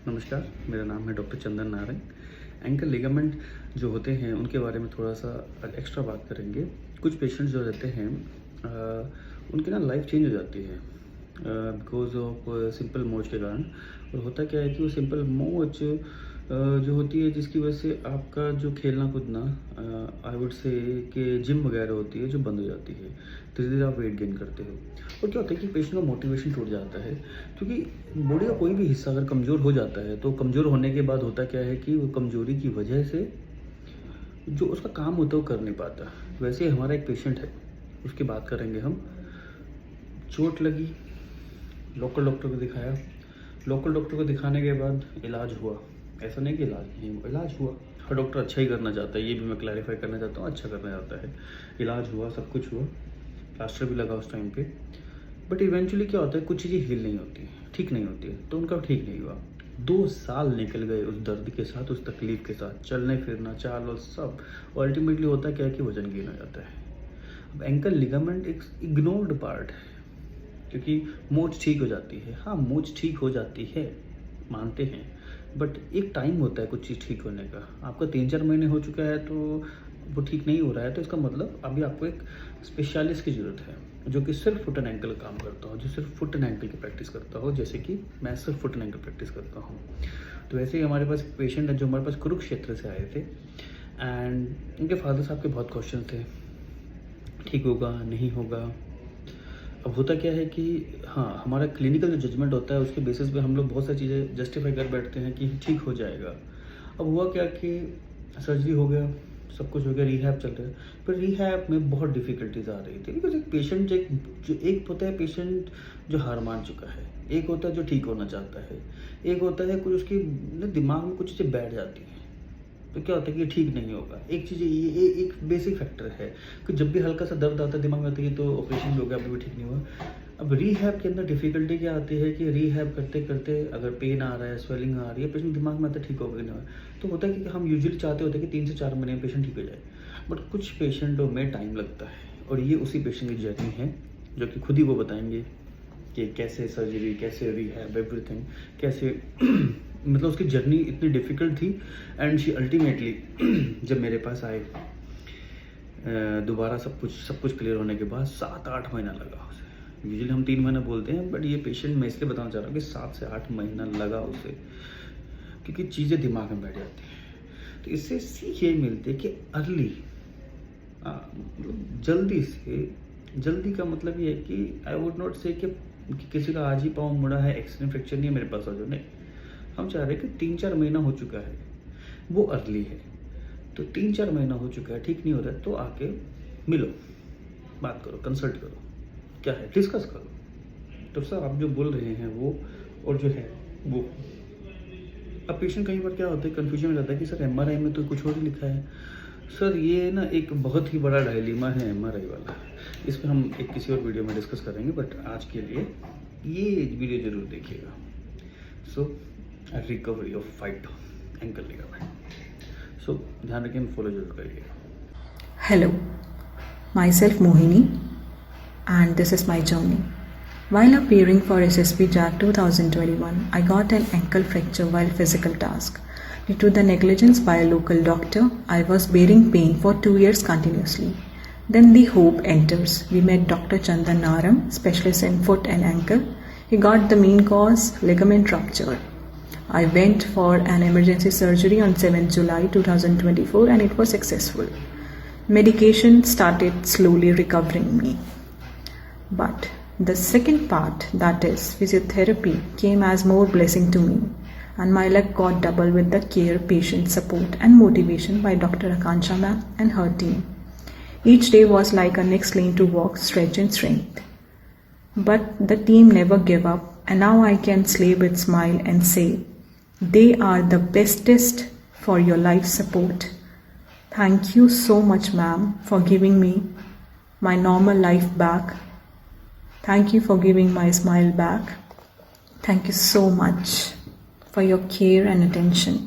नमस्कार, मेरा नाम है डॉक्टर चंदन नारंग। एंकल लिगामेंट जो होते हैं उनके बारे में थोड़ा सा एक्स्ट्रा बात करेंगे। कुछ पेशेंट्स जो रहते हैं उनकी ना लाइफ चेंज हो जाती है बिकॉज ऑफ सिंपल मोच के कारण। और होता क्या है कि वो सिंपल मोच जो होती है जिसकी वजह से आपका जो खेलना कूदना आई वुड से कि जिम वगैरह होती है जो बंद हो जाती है। धीरे धीरे आप वेट गेन करते हो और क्या होता है कि पेशेंट का मोटिवेशन टूट जाता है, क्योंकि बॉडी का कोई भी हिस्सा अगर कमज़ोर हो जाता है तो कमज़ोर होने के बाद होता क्या है कि वो कमज़ोरी की वजह से जो उसका काम होता है वो कर नहीं पाता। वैसे ही हमारा एक पेशेंट है, उसकी बात करेंगे हम। चोट लगी, लोकल डॉक्टर को दिखाया। लोकल डॉक्टर को दिखाने के बाद इलाज हुआ। ऐसा नहीं कि इलाज नहीं हुआ, इलाज हुआ। हर डॉक्टर अच्छा ही करना चाहता है, ये भी मैं क्लैरिफाई करना चाहता हूँ, अच्छा करना चाहता है। इलाज हुआ, सब कुछ हुआ, प्लास्टर भी लगा उस टाइम पे। बट इवेंचुअली क्या होता है, कुछ चीज़ें हील नहीं होती, ठीक नहीं होती है, तो उनका ठीक नहीं हुआ। 2 साल निकल गए उस दर्द के साथ, उस तकलीफ के साथ, चलने फिरना, चाल और सब। और अल्टीमेटली होता क्या है कि वजन गेन हो जाता है। अब एंकल लिगामेंट एक इग्नोर्ड पार्ट है, क्योंकि मोच ठीक हो जाती है। हाँ, मोच ठीक हो जाती है, मानते हैं, बट एक टाइम होता है कुछ चीज़ ठीक होने का। आपका 3-4 महीने हो चुका है तो वो ठीक नहीं हो रहा है, तो इसका मतलब अभी आपको एक स्पेशलिस्ट की ज़रूरत है जो कि सिर्फ फुट एंड एंकल काम करता हो, जो सिर्फ फुट एंड एंकल की प्रैक्टिस करता हो, जैसे कि मैं सिर्फ फुट एंड एंकल प्रैक्टिस करता हूँ। तो वैसे ही हमारे पास पेशेंट है जो हमारे पास कुरुक्षेत्र से आए थे, एंड उनके फादर साहब के बहुत क्वेश्चन थे, ठीक होगा नहीं होगा। अब होता क्या है कि हाँ, हमारा क्लिनिकल जो जजमेंट होता है उसके बेसिस पे हम लोग बहुत सारी चीज़ें जस्टिफाई कर बैठते हैं कि ठीक हो जाएगा। अब हुआ क्या कि सर्जरी हो गया, सब कुछ हो गया, रिहैब चल रहा है, पर रिहैब में बहुत डिफ़िकल्टीज आ रही थी। बिकॉज एक पेशेंट जो एक होता है पेशेंट जो हार मान चुका है, एक होता है जो ठीक होना चाहता है, एक होता है कुछ उसकी दिमाग में कुछ चीज़ें बैठ जाती हैं। तो क्या होता है कि ये ठीक नहीं होगा। एक चीज़ ये एक बेसिक फैक्टर है कि जब भी हल्का सा दर्द आता है दिमाग में, आता है तो ऑपरेशन भी हो गया, अभी भी ठीक नहीं हुआ। अब रिहैब के अंदर डिफ़िकल्टी क्या आती है कि रिहैब करते करते अगर पेन आ रहा है, स्वेलिंग आ रही है, पेशेंट दिमाग में आता है ठीक होगा नहीं होगा। तो होता है कि हम यूजुअली चाहते होते हैं कि 3 से 4 महीने में पेशेंट ठीक हो जाए, बट कुछ पेशेंटों में टाइम लगता है। और ये उसी पेशेंट की जर्नी है जो कि खुद ही वो बताएंगे कि कैसे सर्जरी, कैसे रिहैब, एवरीथिंग कैसे मतलब उसकी जर्नी इतनी डिफ़िकल्ट थी। एंड शी अल्टीमेटली जब मेरे पास आए दोबारा सब कुछ क्लियर होने के बाद 7-8 महीना लगा उसे। यूजुअली हम 3 महीना बोलते हैं, बट ये पेशेंट मैं इसलिए बताना चाह रहा हूँ कि 7 से 8 महीना लगा उसे, क्योंकि चीज़ें दिमाग में बैठ जाती हैं। तो इससे सीख ये मिलती है कि अर्ली जल्दी से, जल्दी का मतलब ये है कि आई वुड नॉट से कि किसी का आज ही पाँव मुड़ा है, एक्सीडेंट फ्रैक्चर नहीं है मेरे पास, नहीं। हम चाह रहे हैं कि 3-4 महीना हो चुका है, वो अर्ली है। तो 3-4 महीना हो चुका है, ठीक नहीं हो रहा है, तो आके मिलो, बात करो, कंसल्ट करो, क्या है डिस्कस करो। तो सर आप जो बोल रहे हैं वो और जो है वो। अब पेशेंट कई बार क्या होता है, कन्फ्यूजन में जाता है कि सर एमआरआई में तो कुछ और ही लिखा है। सर ये ना एक बहुत ही बड़ा डायलेमा है एमआरआई वाला, इस पर हम एक किसी और वीडियो में डिस्कस करेंगे, बट आज के लिए ये वीडियो ज़रूर देखिएगा। So recovery of fight ankle ligament. So ध्यान रखें, फॉलो जरूर करिएगा। Hello, myself Mohini, and this is my journey. While appearing for SSB JAC 2021, I got an ankle fracture while physical task. Due to the negligence by a local doctor, I was bearing pain for 2 years continuously. Then the hope enters. We met Dr. Chandan Narang, specialist in foot and ankle. He got the main cause, ligament rupture. I went for an emergency surgery on 7th July 2024 and it was successful. Medication started slowly recovering me. But the second part, that is physiotherapy, came as more blessing to me, and my luck got double with the care, patient support and motivation by Dr. Akansha ma'am and her team. Each day was like a next lane to walk, stretch and strength. But the team never gave up, and now I can sleep with smile and say, they are the bestest for your life support. Thank you so much, ma'am, for giving me my normal life back. Thank you for giving my smile back. Thank you so much for your care and attention.